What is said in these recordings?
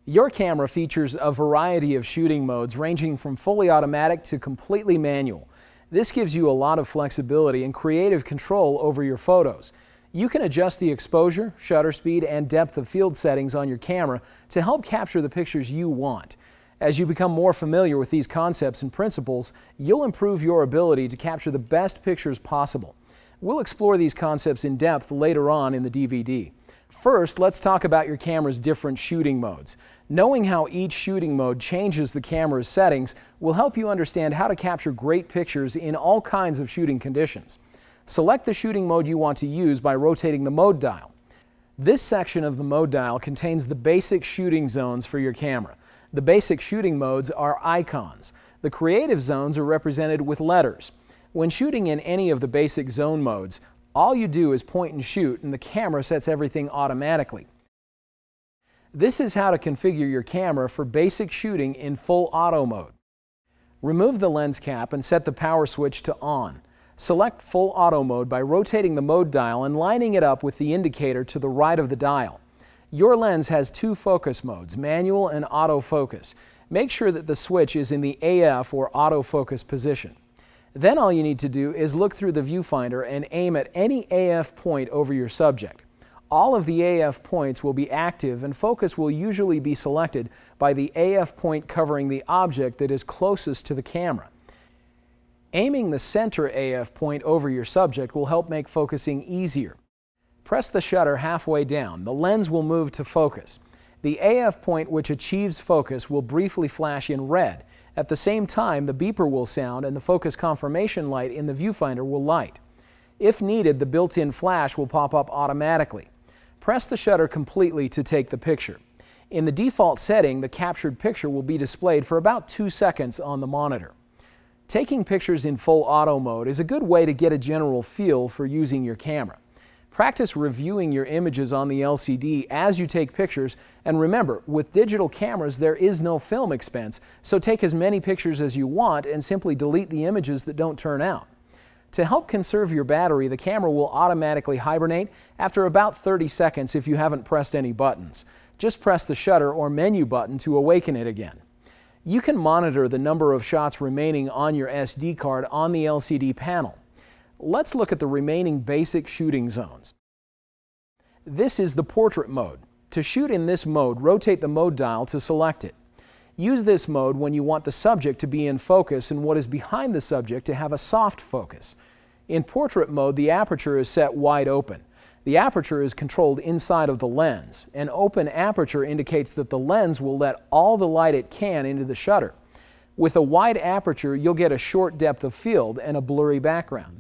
Your camera features a variety of shooting modes ranging from fully automatic to completely manual. This gives you a lot of flexibility and creative control over your photos. You can adjust the exposure, shutter speed, and depth of field settings on your camera to help capture the pictures you want. As you become more familiar with these concepts and principles, you'll improve your ability to capture the best pictures possible. We'll explore these concepts in depth later on in the DVD. First, let's talk about your camera's different shooting modes. Knowing how each shooting mode changes the camera's settings will help you understand how to capture great pictures in all kinds of shooting conditions. Select the shooting mode you want to use by rotating the mode dial. This section of the mode dial contains the basic shooting zones for your camera. The basic shooting modes are icons. The creative zones are represented with letters. When shooting in any of the basic zone modes, all you do is point and shoot, and the camera sets everything automatically. This is how to configure your camera for basic shooting in full auto mode. Remove the lens cap and set the power switch to on. Select full auto mode by rotating the mode dial and lining it up with the indicator to the right of the dial. Your lens has two focus modes, manual and autofocus. Make sure that the switch is in the AF or autofocus position. Then all you need to do is look through the viewfinder and aim at any AF point over your subject. All of the AF points will be active, and focus will usually be selected by the AF point covering the object that is closest to the camera. Aiming the center AF point over your subject will help make focusing easier. Press the shutter halfway down. The lens will move to focus. The AF point which achieves focus will briefly flash in red. At the same time, the beeper will sound and the focus confirmation light in the viewfinder will light. If needed, the built-in flash will pop up automatically. Press the shutter completely to take the picture. In the default setting, the captured picture will be displayed for about 2 seconds on the monitor. Taking pictures in full auto mode is a good way to get a general feel for using your camera. Practice reviewing your images on the LCD as you take pictures, and remember, with digital cameras there is no film expense, so take as many pictures as you want and simply delete the images that don't turn out. To help conserve your battery, the camera will automatically hibernate after about 30 seconds if you haven't pressed any buttons. Just press the shutter or menu button to awaken it again. You can monitor the number of shots remaining on your SD card on the LCD panel. Let's look at the remaining basic shooting zones. This is the portrait mode. To shoot in this mode, rotate the mode dial to select it. Use this mode when you want the subject to be in focus and what is behind the subject to have a soft focus. In portrait mode, the aperture is set wide open. The aperture is controlled inside of the lens. An open aperture indicates that the lens will let all the light it can into the shutter. With a wide aperture, you'll get a short depth of field and a blurry background.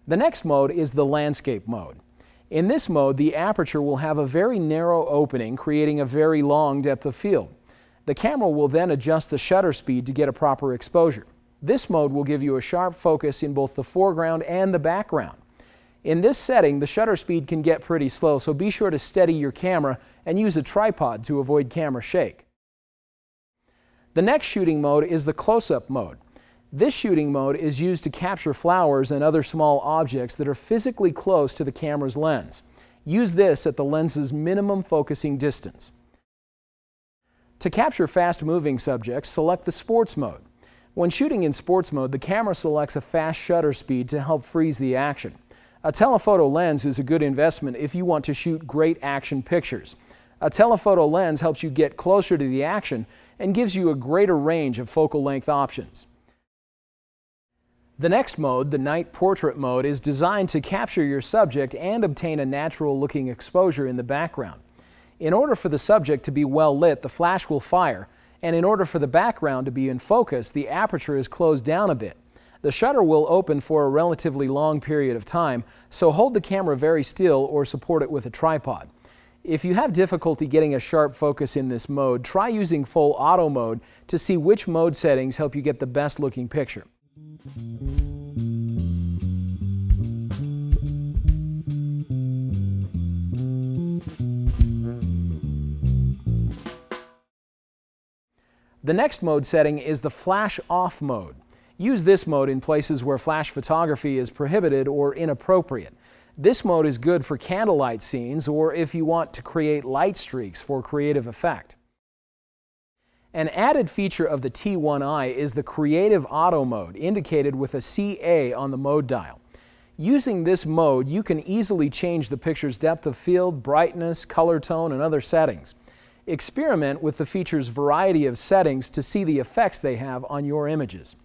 The next mode is the landscape mode. In this mode, the aperture will have a very narrow opening, creating a very long depth of field. The camera will then adjust the shutter speed to get a proper exposure. This mode will give you a sharp focus in both the foreground and the background. In this setting, the shutter speed can get pretty slow, so be sure to steady your camera and use a tripod to avoid camera shake. The next shooting mode is the close-up mode. This shooting mode is used to capture flowers and other small objects that are physically close to the camera's lens. Use this at the lens's minimum focusing distance. To capture fast-moving subjects, select the sports mode. When shooting in sports mode, the camera selects a fast shutter speed to help freeze the action. A telephoto lens is a good investment if you want to shoot great action pictures. A telephoto lens helps you get closer to the action and gives you a greater range of focal length options. The next mode, the night portrait mode, is designed to capture your subject and obtain a natural-looking exposure in the background. In order for the subject to be well lit, the flash will fire, and in order for the background to be in focus, the aperture is closed down a bit. The shutter will open for a relatively long period of time, so hold the camera very still or support it with a tripod. If you have difficulty getting a sharp focus in this mode, try using full auto mode to see which mode settings help you get the best looking picture. The next mode setting is the flash off mode. Use this mode in places where flash photography is prohibited or inappropriate. This mode is good for candlelight scenes or if you want to create light streaks for creative effect. An added feature of the T1i is the Creative Auto mode, indicated with a CA on the mode dial. Using this mode, you can easily change the picture's depth of field, brightness, color tone, and other settings. Experiment with the feature's variety of settings to see the effects they have on your images.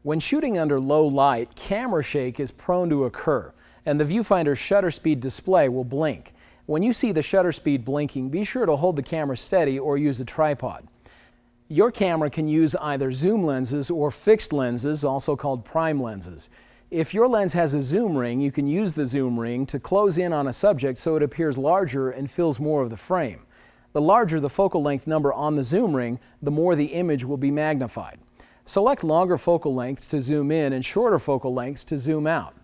When shooting under low light, camera shake is prone to occur, and the viewfinder's shutter speed display will blink. When you see the shutter speed blinking, be sure to hold the camera steady or use a tripod. Your camera can use either zoom lenses or fixed lenses, also called prime lenses. If your lens has a zoom ring, you can use the zoom ring to close in on a subject so it appears larger and fills more of the frame. The larger the focal length number on the zoom ring, the more the image will be magnified. Select longer focal lengths to zoom in and shorter focal lengths to zoom out.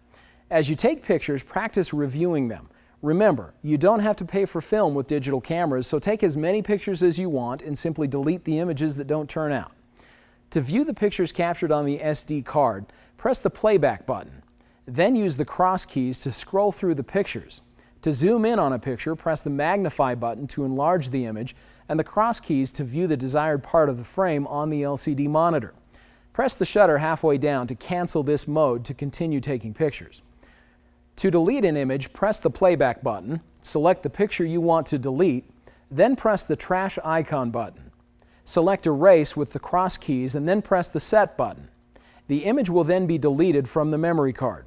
As you take pictures, practice reviewing them. Remember, you don't have to pay for film with digital cameras, so take as many pictures as you want and simply delete the images that don't turn out. To view the pictures captured on the SD card, press the playback button. Then use the cross keys to scroll through the pictures. To zoom in on a picture, press the magnify button to enlarge the image and the cross keys to view the desired part of the frame on the LCD monitor. Press the shutter halfway down to cancel this mode to continue taking pictures. To delete an image, press the playback button, select the picture you want to delete, then press the trash icon button. Select Erase with the cross keys and then press the Set button. The image will then be deleted from the memory card.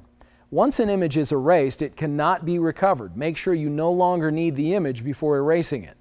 Once an image is erased, it cannot be recovered. Make sure you no longer need the image before erasing it.